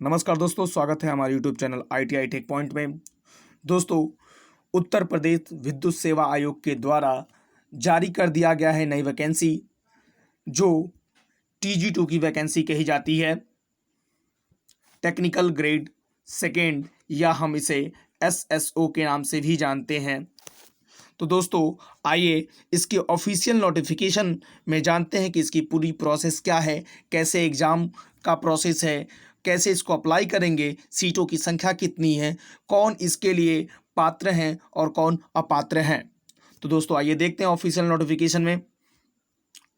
नमस्कार दोस्तों, स्वागत है हमारे YouTube channel ITI tech point में। दोस्तों, उत्तर प्रदेश विद्युत सेवा आयोग के द्वारा जारी कर दिया गया है नई वैकेंसी, जो TG2 की वैकेंसी कही जाती है, टेक्निकल ग्रेड सेकेंड, या हम इसे SSO के नाम से भी जानते हैं। तो दोस्तों, आइए इसके ऑफिशियल नोटिफिकेशन में जानते हैं कि इसकी पूरी प्रोसेस क्या है, कैसे एग्ज़ाम का प्रोसेस है, कैसे इसको अप्लाई करेंगे, सीटों की संख्या कितनी है, कौन इसके लिए पात्र हैं और कौन अपात्र हैं। तो दोस्तों, आइए देखते हैं ऑफिशियल नोटिफिकेशन में।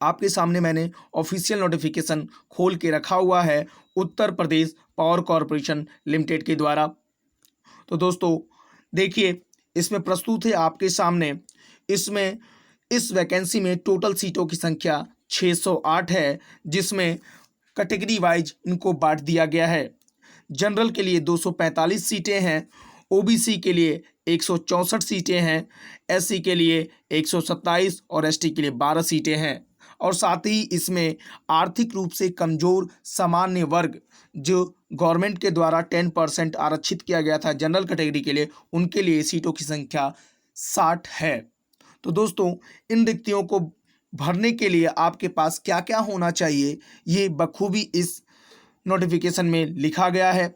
आपके सामने मैंने ऑफिशियल नोटिफिकेशन खोल के रखा हुआ है Uttar Pradesh power corporation limited के द्वारा। तो दोस्तों देखिए, इसमें प्रस्तुत है आपके सामने। इसमें इस वैकेंसी में टोटल सीटों की संख्या 608 है, जिसमें कैटेगरी वाइज इनको बांट दिया गया है। जनरल के लिए 245 सीटें हैं, OBC के लिए 164 सीटें हैं, SC के लिए 127 और ST के लिए 12 सीटें हैं। और साथ ही इसमें आर्थिक रूप से कमज़ोर सामान्य वर्ग, जो गवर्नमेंट के द्वारा 10% आरक्षित किया गया था जनरल कैटेगरी के लिए, उनके लिए सीटों की संख्या 60 है। तो दोस्तों, इन रिक्तियों को भरने के लिए आपके पास क्या क्या होना चाहिए, ये बखूबी इस नोटिफिकेशन में लिखा गया है।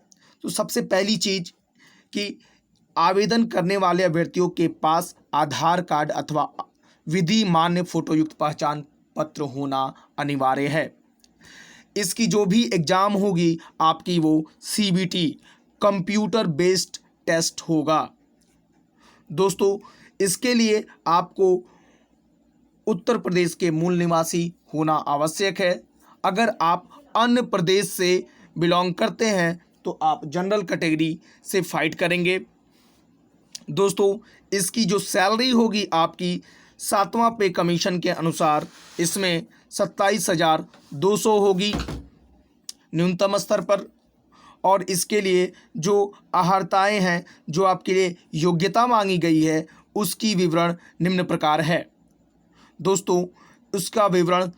तो सबसे पहली चीज़ कि आवेदन करने वाले अभ्यर्थियों के पास आधार कार्ड अथवा विधि मान्य फोटोयुक्त पहचान पत्र होना अनिवार्य है। इसकी जो भी एग्ज़ाम होगी आपकी, वो CBT कंप्यूटर बेस्ड टेस्ट होगा। दोस्तों, इसके लिए आपको उत्तर प्रदेश के मूल निवासी होना आवश्यक है। अगर आप अन्य प्रदेश से बिलोंग करते हैं तो आप जनरल कैटेगरी से फाइट करेंगे। दोस्तों, इसकी जो सैलरी होगी आपकी 7वां पे कमीशन के अनुसार, इसमें 27,200 होगी न्यूनतम स्तर पर। और इसके लिए जो अहर्ताएँ हैं, जो आपके लिए योग्यता मांगी गई है, उसकी विवरण निम्न प्रकार है। दोस्तों, उसका विवरण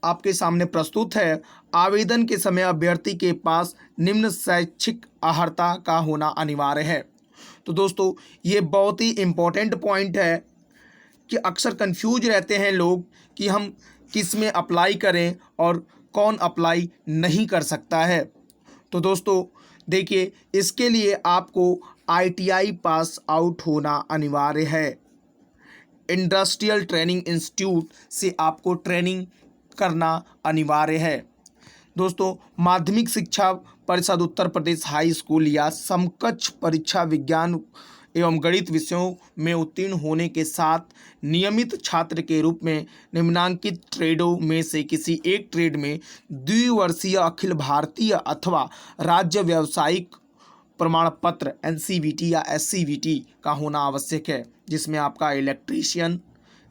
आपके सामने प्रस्तुत है। आवेदन के समय अभ्यर्थी के पास निम्न शैक्षिक अर्हता का होना अनिवार्य है। तो दोस्तों, ये बहुत ही इम्पोर्टेंट पॉइंट है कि अक्सर कंफ्यूज रहते हैं लोग कि हम किस में अप्लाई करें और कौन अप्लाई नहीं कर सकता है। तो दोस्तों देखिए, इसके लिए आपको ITI पास आउट होना अनिवार्य है। इंडस्ट्रियल ट्रेनिंग इंस्टीट्यूट से आपको ट्रेनिंग करना अनिवार्य है। दोस्तों, माध्यमिक शिक्षा परिषद उत्तर प्रदेश हाई स्कूल या समकक्ष परीक्षा विज्ञान एवं गणित विषयों में उत्तीर्ण होने के साथ नियमित छात्र के रूप में निम्नांकित ट्रेडों में से किसी एक ट्रेड में द्विवर्षीय अखिल भारतीय अथवा राज्य व्यावसायिक प्रमाण पत्र NCVT या SCVT का होना आवश्यक है, जिसमें आपका इलेक्ट्रीशियन,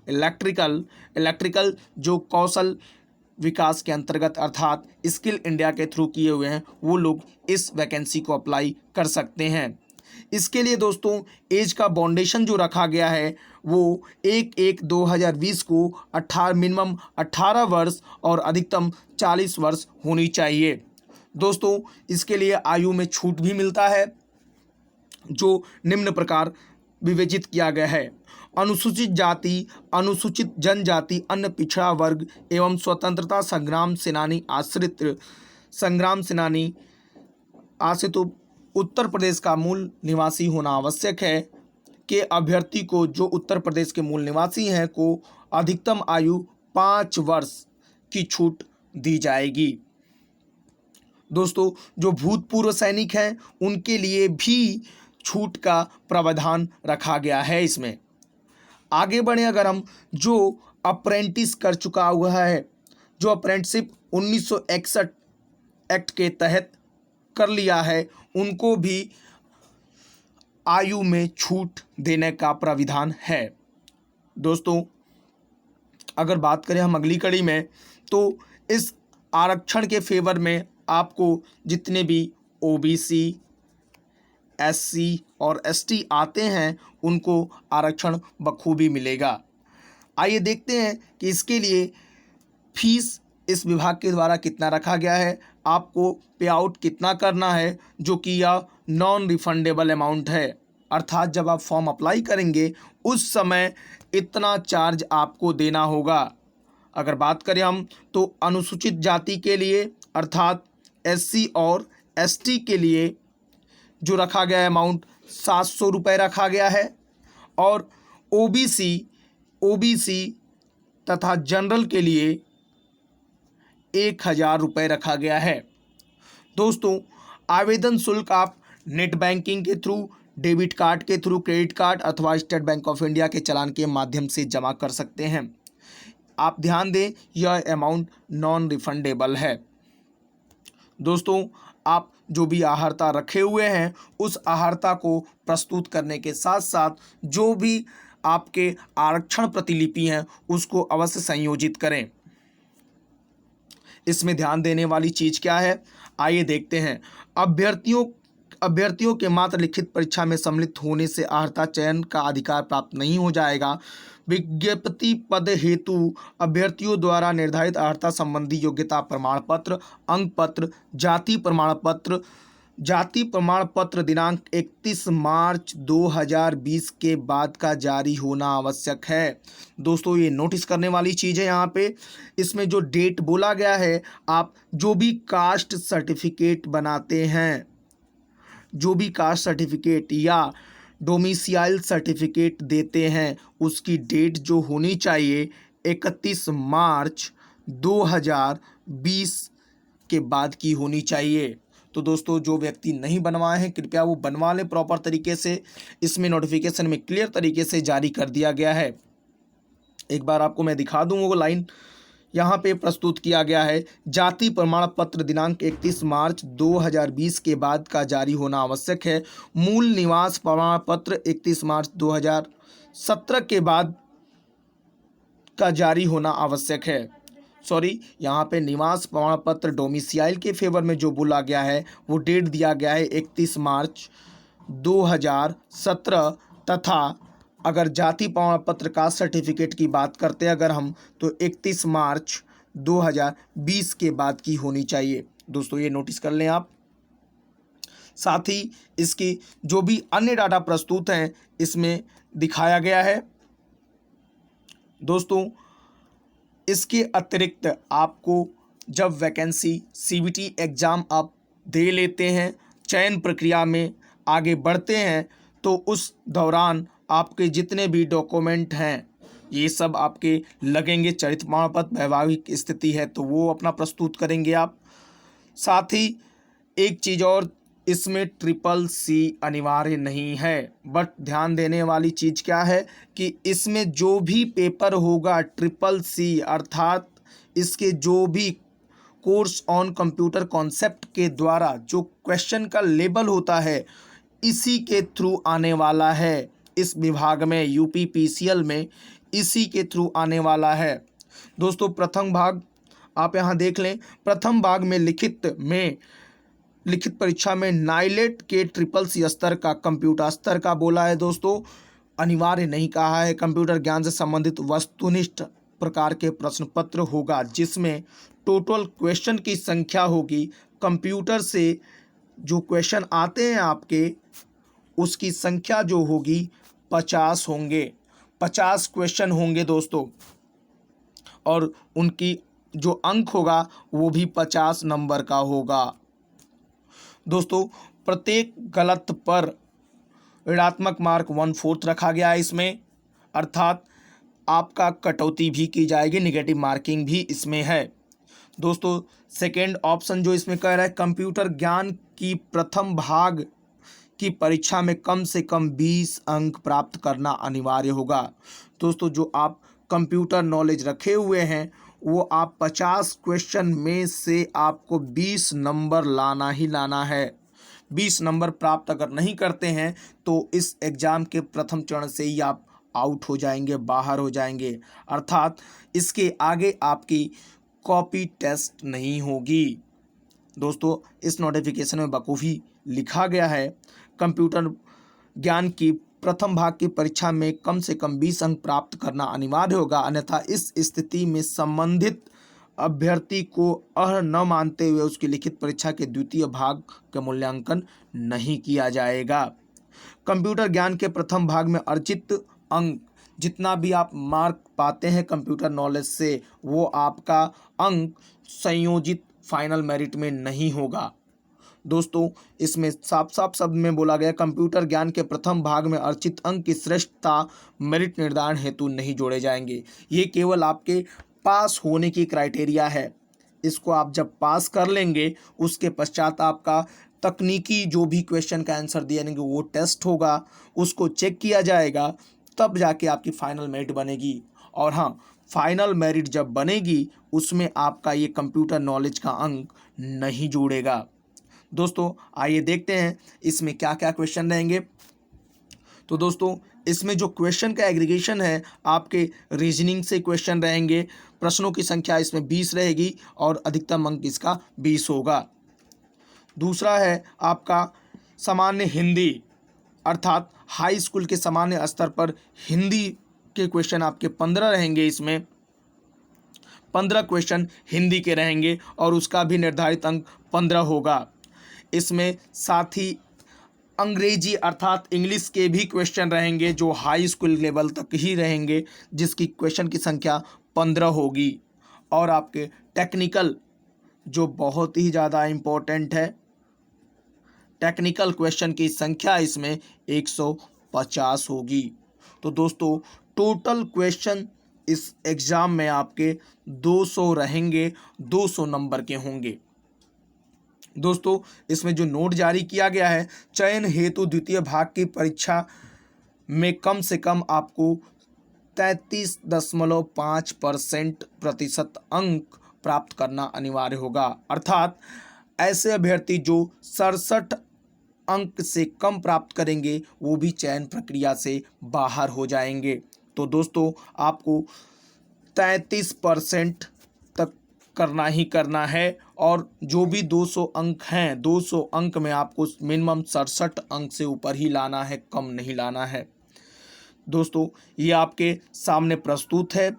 इलेक्ट्रिकल जो कौशल विकास के अंतर्गत अर्थात स्किल इंडिया के थ्रू किए हुए हैं, वो लोग इस वैकेंसी को अप्लाई कर सकते हैं। इसके लिए दोस्तों एज का बाउंडेशन जो रखा गया है, वो 1/1/2020 को मिनिमम 18 वर्ष और अधिकतम 40 वर्ष होनी चाहिए। दोस्तों, इसके लिए आयु में छूट भी मिलता है, जो निम्न प्रकार विवेचित किया गया है। अनुसूचित जाति, अनुसूचित जनजाति, अन्य पिछड़ा वर्ग एवं स्वतंत्रता संग्राम सेनानी आश्रित उत्तर प्रदेश का मूल निवासी होना आवश्यक है कि अभ्यर्थी को, जो उत्तर प्रदेश के मूल निवासी हैं, को अधिकतम आयु 5 वर्ष की छूट दी जाएगी। दोस्तों, जो भूतपूर्व सैनिक हैं, उनके लिए भी छूट का प्रावधान रखा गया है। इसमें आगे बढ़े, अगर हम जो अप्रेंटिस कर चुका हुआ है, जो अप्रेंटिसशिप 1961 एक्ट के तहत कर लिया है, उनको भी आयु में छूट देने का प्राविधान है। दोस्तों, अगर बात करें हम अगली कड़ी में, तो इस आरक्षण के फेवर में आपको जितने भी OBC, SC और ST आते हैं, उनको आरक्षण बखूबी मिलेगा। आइए देखते हैं कि इसके लिए फीस इस विभाग के द्वारा कितना रखा गया है। आपको पे आउट कितना करना है, जो कि यह नॉन रिफंडेबल अमाउंट है। अर्थात जब आप फॉर्म अप्लाई करेंगे उस समय इतना चार्ज आपको देना होगा। अगर बात करें हम तो अनुसूचित जाति के लिए अर्थात SC और ST के लिए जो रखा गया है अमाउंट 700 रुपये रखा गया है, और OBC तथा जनरल के लिए 1000 रुपये रखा गया है। दोस्तों, आवेदन शुल्क आप नेट बैंकिंग के थ्रू, डेबिट कार्ड के थ्रू, क्रेडिट कार्ड अथवा स्टेट बैंक ऑफ इंडिया के चालान के माध्यम से जमा कर सकते हैं। आप ध्यान दें, यह अमाउंट नॉन रिफंडेबल है। दोस्तों, आप जो भी आहारता रखे हुए हैं उस आहारता को प्रस्तुत करने के साथ साथ जो भी आपके आरक्षण प्रतिलिपि हैं उसको अवश्य संयोजित करें। इसमें ध्यान देने वाली चीज़ क्या है, आइए देखते हैं। अभ्यर्थियों के मात्र लिखित परीक्षा में सम्मिलित होने से आहारता चयन का अधिकार प्राप्त नहीं हो जाएगा। विज्ञप्ति पद हेतु अभ्यर्थियों द्वारा निर्धारित आहारता संबंधी योग्यता प्रमाण पत्र, अंक पत्र, जाति प्रमाण पत्र दिनांक 31 मार्च 2020 के बाद का जारी होना आवश्यक है। दोस्तों, ये नोटिस करने वाली चीज़ है यहाँ पे। इसमें जो डेट बोला गया है, आप जो भी कास्ट सर्टिफिकेट बनाते हैं, जो भी कास्ट सर्टिफिकेट या डोमिसाइल सर्टिफिकेट देते हैं, उसकी डेट जो होनी चाहिए 31 मार्च 2020 के बाद की होनी चाहिए। तो दोस्तों, जो व्यक्ति नहीं बनवाए हैं कृपया वो बनवा लें प्रॉपर तरीके से। इसमें नोटिफिकेशन में क्लियर तरीके से जारी कर दिया गया है। एक बार आपको मैं दिखा दूँ, वो लाइन यहाँ पे प्रस्तुत किया गया है। जाति प्रमाण पत्र दिनांक 31 मार्च 2020 के बाद का जारी होना आवश्यक है। मूल निवास प्रमाण पत्र 31 मार्च 2017 के बाद का जारी होना आवश्यक है। यहाँ पे निवास प्रमाण पत्र डोमिसाइल के फेवर में जो बोला गया है वो डेट दिया गया है 31 मार्च 2017 तथा अगर जाति प्रमाण पत्र का सर्टिफिकेट की बात करते हैं अगर हम, तो 31 मार्च 2020 के बाद की होनी चाहिए। दोस्तों, ये नोटिस कर लें आप। साथ ही इसकी जो भी अन्य डाटा प्रस्तुत हैं इसमें दिखाया गया है। दोस्तों, इसके अतिरिक्त आपको जब वैकेंसी CBT एग्ज़ाम आप दे लेते हैं, चयन प्रक्रिया में आगे बढ़ते हैं, तो उस दौरान आपके जितने भी डॉक्यूमेंट हैं ये सब आपके लगेंगे। चरित्र प्रमाण पत्र, वैवाहिक स्थिति है तो वो अपना प्रस्तुत करेंगे आप। साथ ही एक चीज़ और, इसमें CCC अनिवार्य नहीं है, बट ध्यान देने वाली चीज़ क्या है कि इसमें जो भी पेपर होगा CCC अर्थात इसके जो भी कोर्स ऑन कंप्यूटर कॉन्सेप्ट के द्वारा जो क्वेश्चन का लेबल होता है इसी के थ्रू आने वाला है। इस विभाग में UPPCL में इसी के थ्रू आने वाला है। दोस्तों, प्रथम भाग आप यहाँ देख लें। प्रथम भाग में लिखित परीक्षा में नाइलेट के CCC स्तर का, कंप्यूटर स्तर का बोला है। दोस्तों, अनिवार्य नहीं कहा है। कंप्यूटर ज्ञान से संबंधित वस्तुनिष्ठ प्रकार के प्रश्न पत्र होगा जिसमें टोटल क्वेश्चन की संख्या होगी। कंप्यूटर से जो क्वेश्चन आते हैं आपके उसकी संख्या जो होगी 50 होंगे, 50 क्वेश्चन होंगे दोस्तों, और उनकी जो अंक होगा वो भी 50 नंबर का होगा। दोस्तों, प्रत्येक गलत पर ऋणात्मक मार्क 1/4 रखा गया है इसमें, अर्थात आपका कटौती भी की जाएगी, नेगेटिव मार्किंग भी इसमें है। दोस्तों, सेकेंड ऑप्शन जो इसमें कह रहा है कंप्यूटर ज्ञान की प्रथम भाग की परीक्षा में कम से कम 20 अंक प्राप्त करना अनिवार्य होगा। दोस्तों, जो आप कंप्यूटर नॉलेज रखे हुए हैं वो आप 50 क्वेश्चन में से आपको 20 नंबर लाना ही लाना है। 20 नंबर प्राप्त अगर नहीं करते हैं तो इस एग्ज़ाम के प्रथम चरण से ही आप आउट हो जाएंगे, बाहर हो जाएंगे, अर्थात इसके आगे आपकी कॉपी टेस्ट नहीं होगी। दोस्तों, इस नोटिफिकेशन में बखूबी लिखा गया है कंप्यूटर ज्ञान की प्रथम भाग की परीक्षा में कम से कम 20 अंक प्राप्त करना अनिवार्य होगा, अन्यथा इस स्थिति में संबंधित अभ्यर्थी को अर्ह न मानते हुए उसकी लिखित परीक्षा के द्वितीय भाग का मूल्यांकन नहीं किया जाएगा। कंप्यूटर ज्ञान के प्रथम भाग में अर्जित अंक, जितना भी आप मार्क पाते हैं कंप्यूटर नॉलेज से, वो आपका अंक संयोजित फाइनल मेरिट में नहीं होगा। दोस्तों, इसमें साफ साफ शब्द में बोला गया, कंप्यूटर ज्ञान के प्रथम भाग में अर्जित अंक की श्रेष्ठता मेरिट निर्धारण हेतु नहीं जोड़े जाएंगे। ये केवल आपके पास होने की क्राइटेरिया है। इसको आप जब पास कर लेंगे उसके पश्चात आपका तकनीकी जो भी क्वेश्चन का आंसर दिया जाएंगे वो टेस्ट होगा, उसको चेक किया जाएगा, तब जाके आपकी फाइनल मेरिट बनेगी। और हाँ, फाइनल मेरिट जब बनेगी उसमें आपका ये कंप्यूटर नॉलेज का अंक नहीं जुड़ेगा। दोस्तों, आइए देखते हैं इसमें क्या क्या क्वेश्चन रहेंगे। तो दोस्तों, इसमें जो क्वेश्चन का एग्रीगेशन है, आपके रीजनिंग से क्वेश्चन रहेंगे। प्रश्नों की संख्या इसमें 20 रहेगी और अधिकतम अंक इसका 20 होगा। दूसरा है आपका सामान्य हिंदी, अर्थात हाई स्कूल के सामान्य स्तर पर हिंदी के क्वेश्चन आपके 15 रहेंगे। इसमें 15 क्वेश्चन हिंदी के रहेंगे और उसका भी निर्धारित अंक 15 होगा। इसमें साथ ही अंग्रेजी अर्थात इंग्लिश के भी क्वेश्चन रहेंगे जो हाई स्कूल लेवल तक ही रहेंगे, जिसकी क्वेश्चन की संख्या 15 होगी। और आपके टेक्निकल जो बहुत ही ज़्यादा इम्पोर्टेंट है, टेक्निकल क्वेश्चन की संख्या इसमें 150 होगी। तो दोस्तों, टोटल क्वेश्चन इस एग्ज़ाम में आपके 200 रहेंगे, 200 नंबर के होंगे। दोस्तों, इसमें जो नोट जारी किया गया है, चयन हेतु द्वितीय भाग की परीक्षा में कम से कम आपको 33.5% प्रतिशत अंक प्राप्त करना अनिवार्य होगा। अर्थात ऐसे अभ्यर्थी जो 67 अंक से कम प्राप्त करेंगे वो भी चयन प्रक्रिया से बाहर हो जाएंगे। तो दोस्तों, आपको 33% तक करना ही करना है और जो भी 200 अंक हैं, 200 अंक में आपको मिनिमम 67 अंक से ऊपर ही लाना है, कम नहीं लाना है। दोस्तों, ये आपके सामने प्रस्तुत है।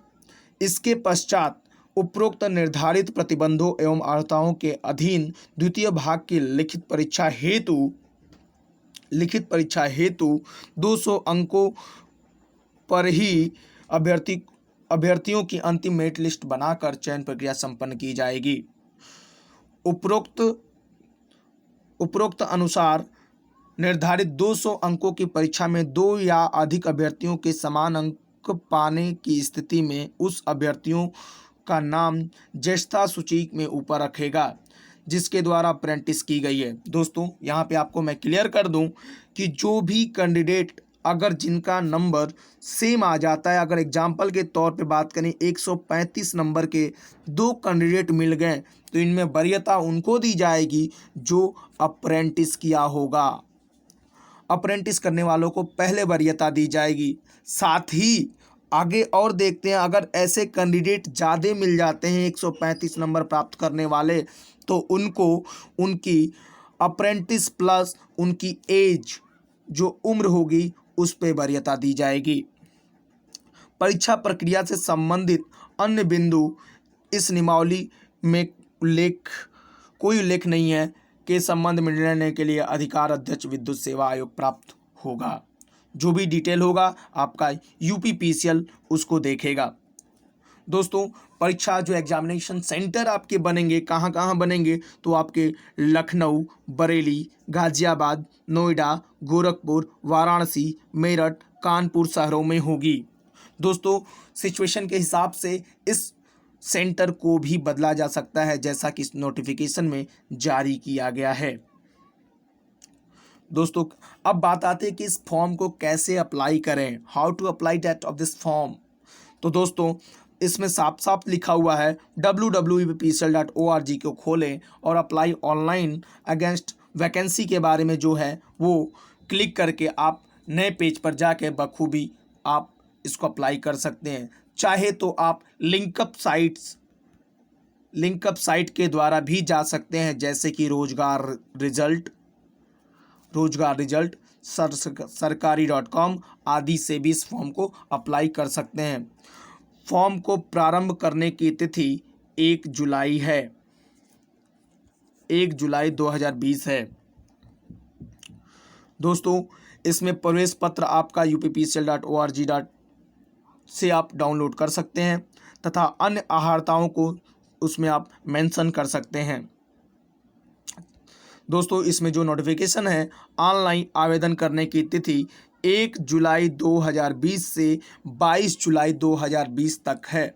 इसके पश्चात उपरोक्त निर्धारित प्रतिबंधों एवं अर्हताओं के अधीन द्वितीय भाग की लिखित परीक्षा हेतु 200 अंकों पर ही अभ्यर्थियों की अंतिम मेरिट लिस्ट बनाकर चयन प्रक्रिया संपन्न की जाएगी। उपरोक्त अनुसार निर्धारित 200 अंकों की परीक्षा में 2 या अधिक अभ्यर्थियों के समान अंक पाने की स्थिति में उस अभ्यर्थियों का नाम ज्येष्ठता सूची में ऊपर रखेगा जिसके द्वारा अप्रेंटिस की गई है। दोस्तों, यहाँ पे आपको मैं क्लियर कर दूं कि जो भी कैंडिडेट अगर जिनका नंबर सेम आ जाता है, अगर एग्जाम्पल के तौर पे बात करें 135 नंबर के 2 कैंडिडेट मिल गए, तो इनमें वरीयता उनको दी जाएगी जो अप्रेंटिस किया होगा। अप्रेंटिस करने वालों को पहले वरीयता दी जाएगी। साथ ही आगे और देखते हैं, अगर ऐसे कैंडिडेट ज़्यादा मिल जाते हैं 135 नंबर प्राप्त करने वाले, तो उनको उनकी अप्रेंटिस प्लस उनकी एज जो उम्र होगी उस पर वरीयता दी जाएगी। परीक्षा प्रक्रिया से संबंधित अन्य बिंदु इस नियमावली में कोई उल्लेख नहीं है के संबंध में निर्णय लेने के लिए अधिकार अध्यक्ष विद्युत सेवा आयोग प्राप्त होगा। जो भी डिटेल होगा आपका यूपीपीसीएल उसको देखेगा। दोस्तों, परीक्षा जो एग्जामिनेशन सेंटर आपके बनेंगे, कहाँ कहाँ बनेंगे, तो आपके लखनऊ, बरेली, गाजियाबाद, नोएडा, गोरखपुर, वाराणसी, मेरठ, कानपुर शहरों में होगी। दोस्तों, सिचुएशन के हिसाब से इस सेंटर को भी बदला जा सकता है, जैसा कि इस नोटिफिकेशन में जारी किया गया है। दोस्तों, अब बात आती है कि इस फॉर्म को कैसे अप्लाई करें, how to apply that of this form. तो दोस्तों, इसमें साफ साफ लिखा हुआ है www.pcl.org को खोलें और अप्लाई ऑनलाइन अगेंस्ट वैकेंसी के बारे में जो है वो क्लिक करके आप नए पेज पर जाके बखूबी आप इसको अप्लाई कर सकते हैं। चाहे तो आप लिंकअप साइट के द्वारा भी जा सकते हैं, जैसे कि रोजगार रिजल्ट सरकारी.com आदि से भी इस फॉर्म को अप्लाई कर सकते हैं। फॉर्म को प्रारंभ करने की तिथि 1 जुलाई है, 1 जुलाई 2020 है। दोस्तों इसमें प्रवेश पत्र आपका uppcl.org से आप डाउनलोड कर सकते हैं तथा अन्य अहर्ताओं को उसमें आप मेंशन कर सकते हैं। दोस्तों इसमें जो नोटिफिकेशन है, ऑनलाइन आवेदन करने की तिथि 1 जुलाई 2020 से 22 जुलाई 2020 तक है।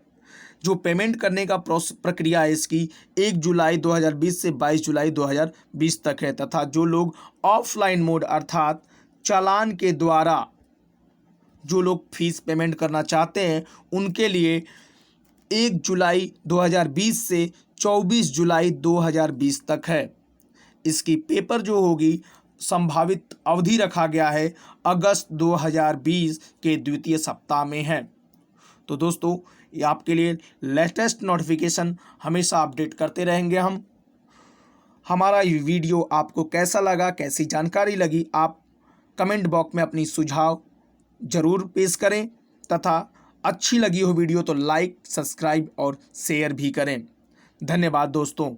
जो पेमेंट करने का प्रक्रिया है इसकी 1 जुलाई 2020 से 22 जुलाई 2020 तक है तथा जो लोग ऑफलाइन मोड अर्थात चालान के द्वारा जो लोग फीस पेमेंट करना चाहते हैं उनके लिए 1 जुलाई 2020 से 24 जुलाई 2020 तक है। इसकी पेपर जो होगी संभावित अवधि रखा गया है अगस्त 2020 के द्वितीय सप्ताह में है। तो दोस्तों ये आपके लिए लेटेस्ट नोटिफिकेशन हमेशा अपडेट करते रहेंगे हम। हमारा ये वीडियो आपको कैसा लगा, कैसी जानकारी लगी, आप कमेंट बॉक्स में अपनी सुझाव ज़रूर पेश करें तथा अच्छी लगी हो वीडियो तो लाइक, सब्सक्राइब और शेयर भी करें। धन्यवाद दोस्तों।